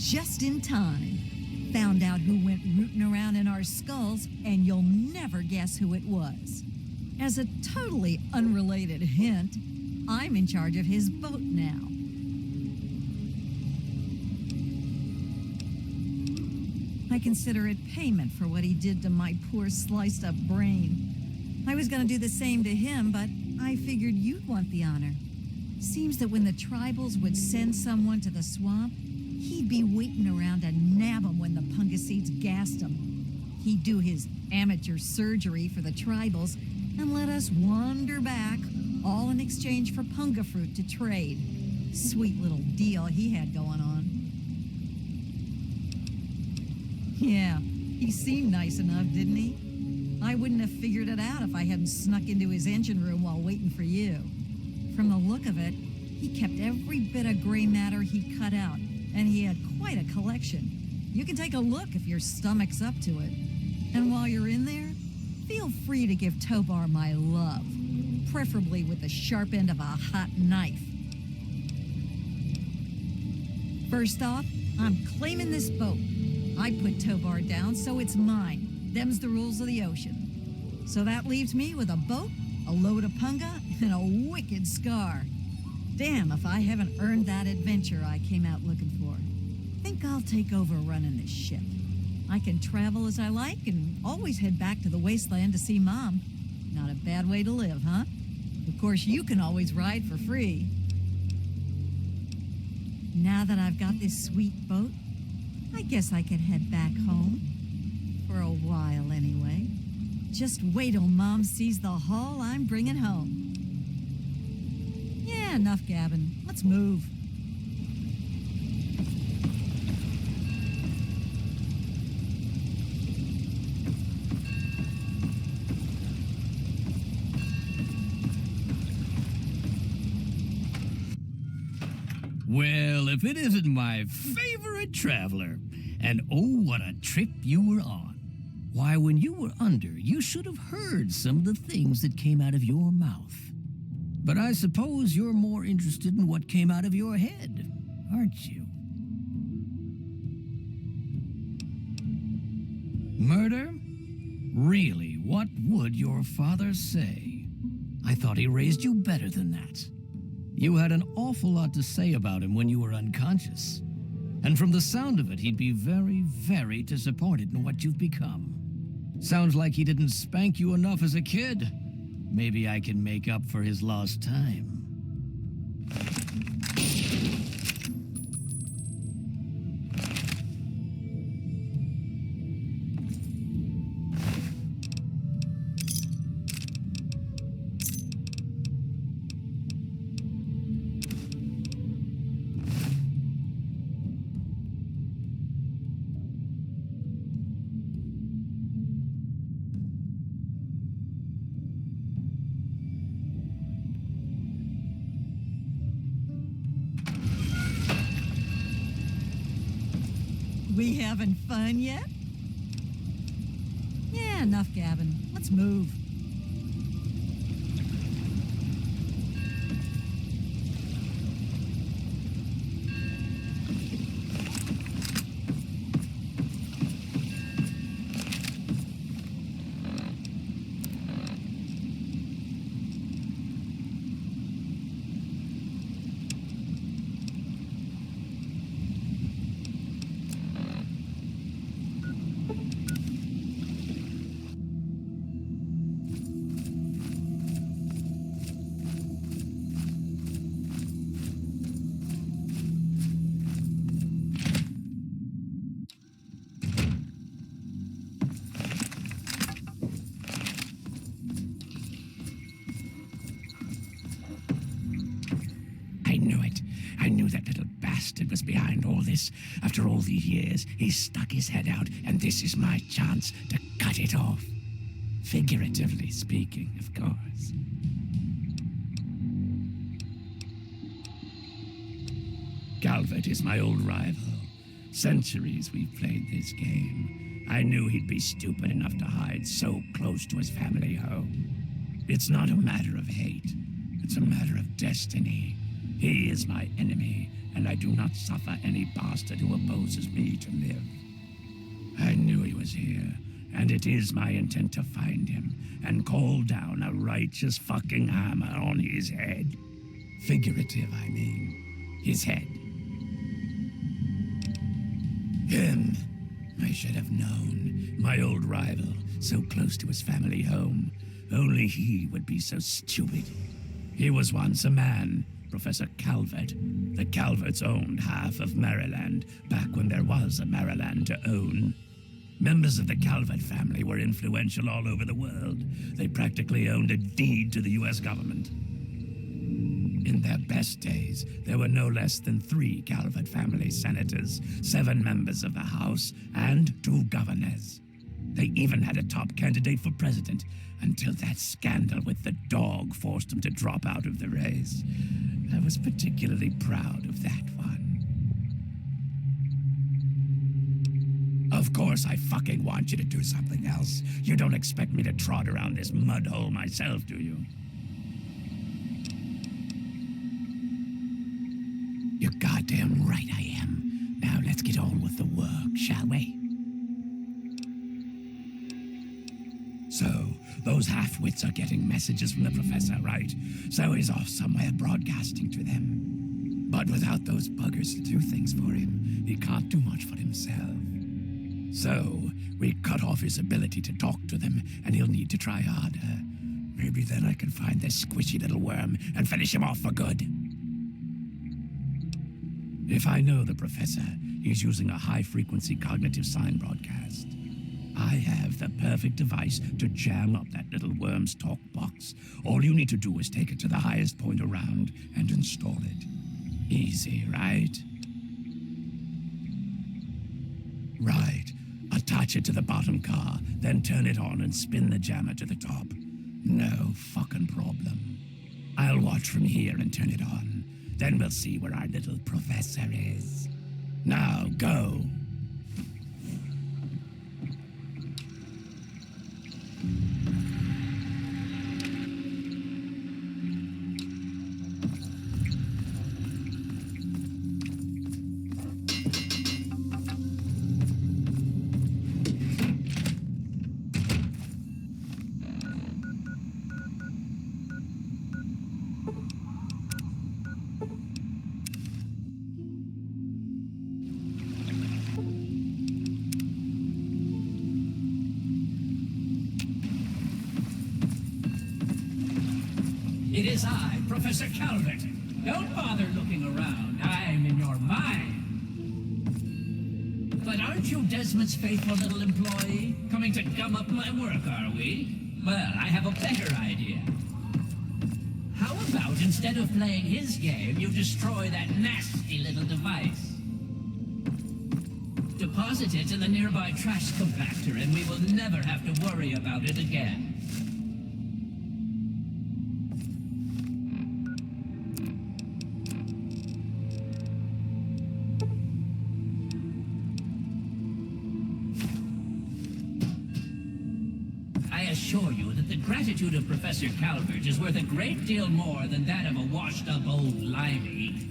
just in time. Found out who went rooting around in our skulls, and you'll never guess who it was. As a totally unrelated hint, I'm in charge of his boat now. I consider it payment for what he did to my poor sliced-up brain. I was going to do the same to him, but I figured you'd want the honor. Seems that when the tribals would send someone to the swamp, he'd be waiting around to nab 'em when the Pungaseeds gassed 'em. He'd do his amateur surgery for the tribals and let us wander back, all in exchange for punga fruit to trade. Sweet little deal he had going on. Yeah, he seemed nice enough, didn't he? I wouldn't have figured it out if I hadn't snuck into his engine room while waiting for you. From the look of it, he kept every bit of gray matter he cut out, and he had quite a collection. You can take a look if your stomach's up to it. And while you're in there, feel free to give Tobar my love, preferably with the sharp end of a hot knife. First off, I'm claiming this boat. I put Tobar down, so it's mine. Them's the rules of the ocean. So that leaves me with a boat, a load of punga, and a wicked scar. Damn if I haven't earned that adventure I came out looking for. Think I'll take over running this ship. I can travel as I like and always head back to the wasteland to see Mom. Not a bad way to live, huh? Of course, you can always ride for free. Now that I've got this sweet boat, I guess I can head back home. For a while, anyway. Just wait till Mom sees the haul I'm bringing home. Yeah, enough gabbing. Let's move. Well, if it isn't my favorite traveler. And oh, what a trip you were on. Why, when you were under, you should have heard some of the things that came out of your mouth. But I suppose you're more interested in what came out of your head, aren't you? Murder? Really, what would your father say? I thought he raised you better than that. You had an awful lot to say about him when you were unconscious. And from the sound of it, he'd be very, very disappointed in what you've become. Sounds like he didn't spank you enough as a kid. Maybe I can make up for his lost time. We having fun yet? Yeah, enough gabbing. Let's move. I knew that little bastard was behind all this. After all these years, he stuck his head out, and this is my chance to cut it off. Figuratively speaking, of course. Calvert is my old rival. Centuries we've played this game. I knew he'd be stupid enough to hide so close to his family home. It's not a matter of hate. It's a matter of destiny. He is my enemy, and I do not suffer any bastard who opposes me to live. I knew he was here, and it is my intent to find him and call down a righteous fucking hammer on his head. Figurative, I mean. His head. Him. I should have known. My old rival, so close to his family home. Only he would be so stupid. He was once a man, Professor Calvert. The Calverts owned half of Maryland, back when there was a Maryland to own. Members of the Calvert family were influential all over the world. They practically owned a deed to the U.S. government. In their best days, there were no less than 3 Calvert family senators, 7 members of the House, and 2 governors. They even had a top candidate for president, until that scandal with the dog forced him to drop out of the race. I was particularly proud of that one. Of course, I fucking want you to do something else. You don't expect me to trot around this mud hole myself, do you? You're goddamn right I am. Now let's get on with the work, shall we? So, those half-wits are getting messages from the professor, right? So he's off somewhere broadcasting to them. But without those buggers to do things for him, he can't do much for himself. So, we cut off his ability to talk to them, and he'll need to try harder. Maybe then I can find this squishy little worm and finish him off for good. If I know the professor, he's using a high-frequency cognitive sign broadcast. I have the perfect device to jam up that little worm's talk box. All you need to do is take it to the highest point around and install it. Easy, right? Right. Attach it to the bottom car, then turn it on and spin the jammer to the top. No fucking problem. I'll watch from here and turn it on. Then we'll see where our little professor is. Now, go. It is I, Professor Calvert. Don't bother looking around. I'm in your mind. But aren't you Desmond's faithful little employee? Coming to gum up my work, are we? Well, I have a better idea. How about instead of playing his game, you destroy that nasty little device? Deposit it in the nearby trash compactor, and we will never have to worry about it again. I assure you that the gratitude of Professor Calvert is worth a great deal more than that of a washed-up old limey.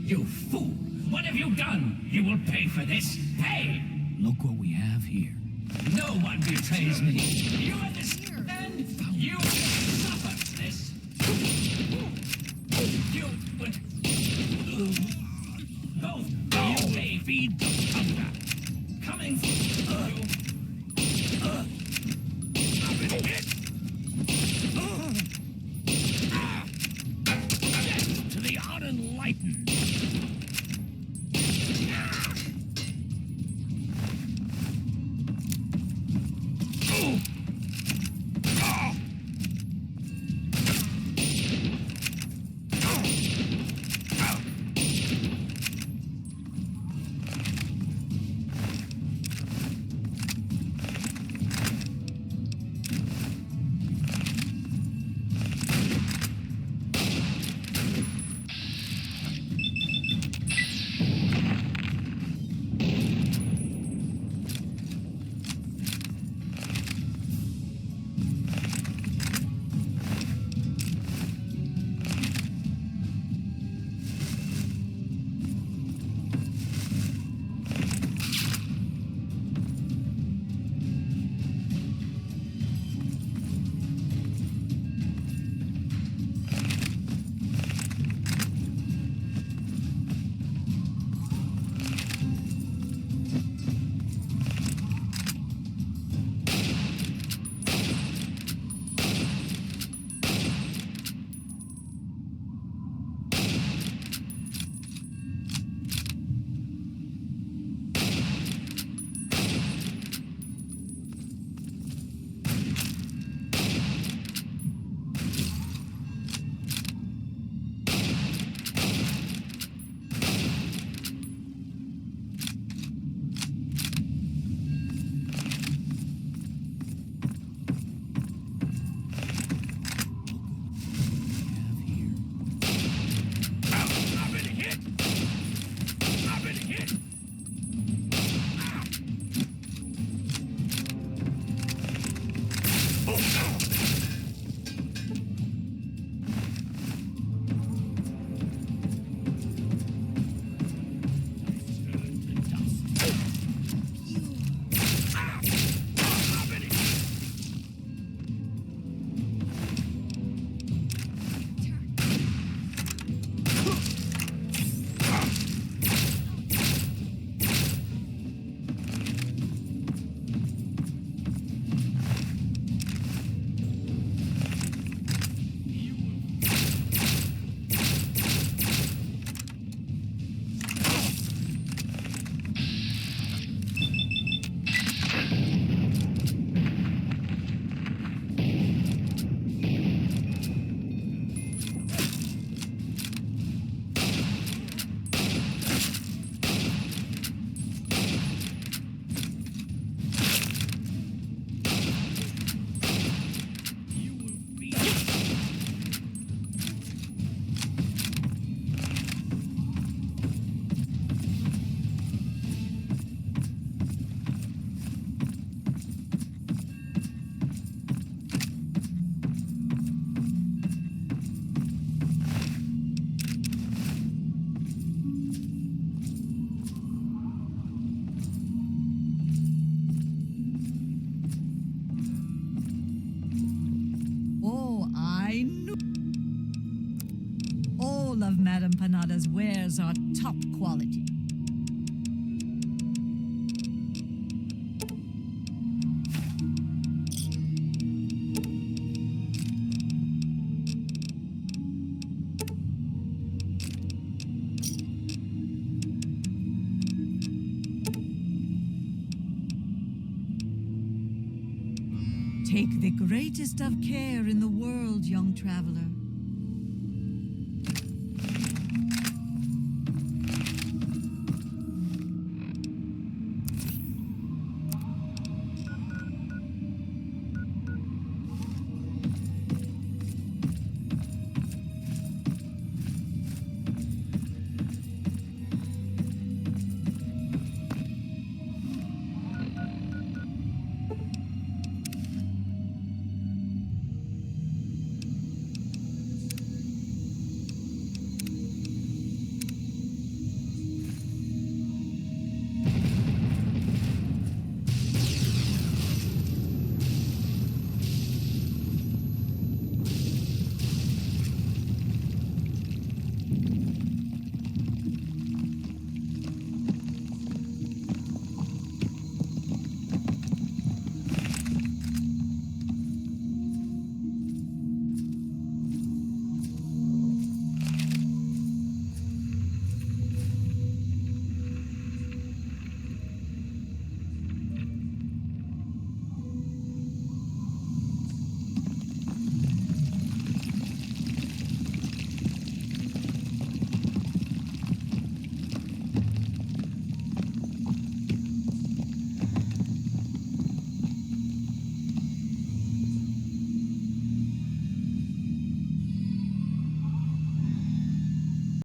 You fool! What have you done? You will pay for this! Pay! Look what we have here. No one betrays me! You understand? You suffer this! You would... Both you may feed the hunger! Coming for you! Death to the unenlightened! Madame Panada's wares are top quality. Take the greatest of care in the world, young traveler.